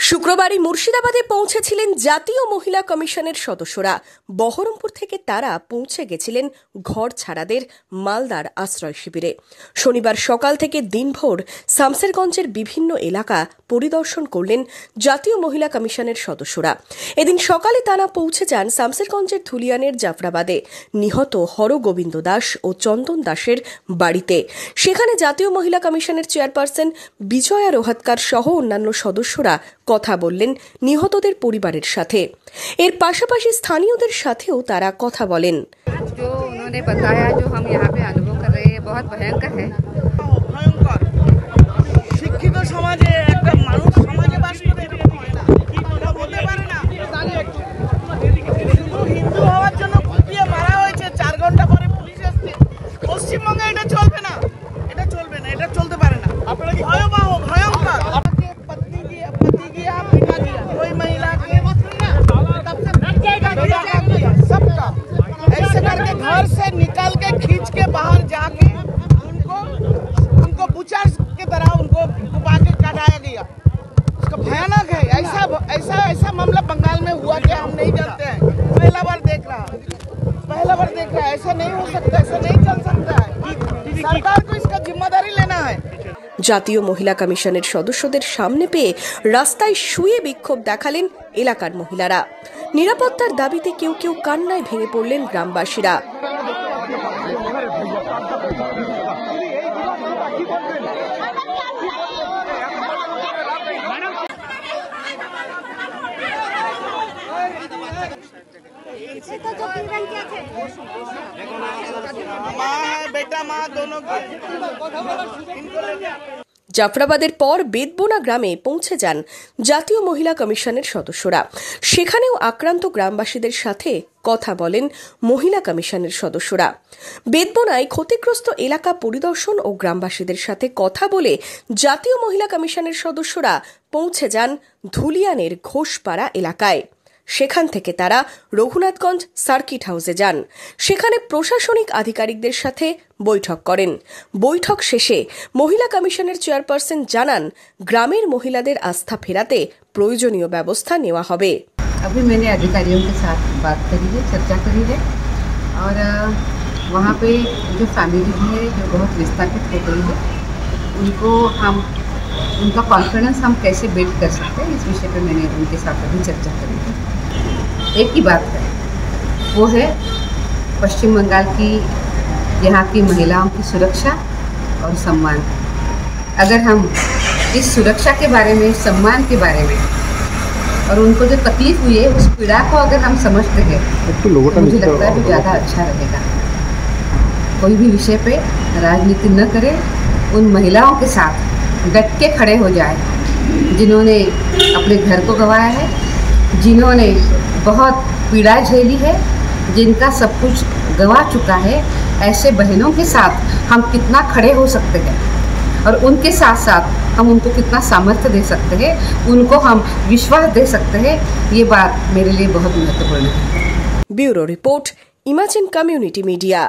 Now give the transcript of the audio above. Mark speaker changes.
Speaker 1: শুক্রবারই মুর্শিদাবাদে পৌঁছেছিলেন জাতীয় মহিলা কমিশনের সদস্যরা। বহরমপুর থেকে তারা পৌঁছে গেছিলেন ঘর ছাড়াদের মালদার আশ্রয় শিবিরে। শনিবার সকাল থেকে দিনভর শামসেরগঞ্জের বিভিন্ন এলাকা পরিদর্শন করলেন জাতীয় মহিলা কমিশনের সদস্যরা। এদিন সকালে তারা পৌঁছে যান শামসেরগঞ্জের ধুলিয়ানের জাফরাবাদে নিহত হরগোবিন্দ দাস ও চন্দন দাসের বাড়িতে। সেখানে জাতীয় মহিলা কমিশনের চেয়ারপারসন বিজয়া রোহাতকার সহ অন্যান্য সদস্যরা কথা বললেন নিহতদের পরিবারের সাথে। এর পাশাপাশি স্থানীয়দের সাথেও তারা কথা বলেন।
Speaker 2: जो उन्होंने बताया, जो हम यहाँ पे अनुभव कर रहे हैं, बहुत भयंकर है।
Speaker 3: ভয়ঙ্কর শিক্ষিত সমাজে একটা মানুষ সমাজে বাস করে এটা বলতে পারে না। শুধু হিন্দু হওয়ার জন্য কুপিয়ে মারা হয়েছে, 4 ঘন্টা পরে পুলিশ আসছে। পশ্চিমবঙ্গে এটা চলবে না, এটা চলবে না, এটা চলতে পারে না। ভয়াবহ ভয়ঙ্কর। पति गया, पिता गया, कोई महिला सबका ऐसे करके घर से निकाल के खींच के बाहर जाके उनको बुचर के तरह उनको कुपा के काटाया गया। इसका भयानक है। ऐसा मामला बंगाल में हुआ क्या हम नहीं जानते हैं। पहला बार देख रहा है। ऐसा नहीं हो सकता, ऐसा नहीं चल सकता है। सरकार को इसका जिम्मेदारी लेना है।
Speaker 1: জাতীয় মহিলা কমিশনের সদস্যদের সামনে পেয়ে রাস্তায় শুয়ে বিক্ষোভ দেখালেন এলাকার মহিলারা। নিরাপত্তার দাবিতে কেউ কেউ কান্নায় ভেঙে পড়লেন গ্রামবাসীরা। জাফরাবাদের পর বেদবোনা গ্রামে পৌঁছে যান জাতীয় মহিলা কমিশনের সদস্যরা। সেখানেও আক্রান্ত গ্রামবাসীদের সাথে কথা বলেন মহিলা কমিশনের সদস্যরা। বেদবোনায় ক্ষতিগ্রস্ত এলাকা পরিদর্শন ও গ্রামবাসীদের সাথে কথা বলে জাতীয় মহিলা কমিশনের সদস্যরা পৌঁছে যান ধুলিয়ানের ঘোষপাড়া এলাকায়। সেখান থেকে তারা রঘুনাথগঞ্জ সার্কিট হাউসে যান। সেখানে প্রশাসনিক আধিকারিকদের সাথে বৈঠক করেন। বৈঠক শেষে মহিলা কমিশনের চেয়ারপারসন জানান, গ্রামের মহিলাদের আস্থা ফেরাতে প্রয়োজনীয় ব্যবস্থা নেওয়া হবে।
Speaker 2: अभी मैंने अधिकारियों के साथ बात करी है, चर्चा करी है, और वहाँ पे जो फैमिली है जो बहुत विस्थापित हो गई है, उनका कॉन्फिडेंस हम कैसे बिल्ड कर सकते हैं, इस विषय पे मैंने उनके साथ अभी चर्चा करी है। एक ही बात है, वो है पश्चिम बंगाल की यहाँ की महिलाओं की सुरक्षा और सम्मान। अगर हम इस सुरक्षा के बारे में, सम्मान के बारे में और उनको जो तकलीफ हुई है उस पीड़ा को अगर हम समझते हैं तो मुझे लगता है कि ज़्यादा अच्छा रहेगा। कोई भी विषय पे राजनीति न करें, उन महिलाओं के साथ डट के खड़े हो जाए जिन्होंने अपने घर को गंवाया है, जिन्होंने बहुत पीड़ा झेली है, जिनका सब कुछ गंवा चुका है। ऐसे बहनों के साथ हम कितना खड़े हो सकते हैं और उनके साथ साथ हम उनको कितना सामर्थ्य दे सकते हैं, उनको हम विश्वास दे सकते हैं, ये बात मेरे लिए बहुत महत्वपूर्ण है।
Speaker 1: Bureau report, imagine community media.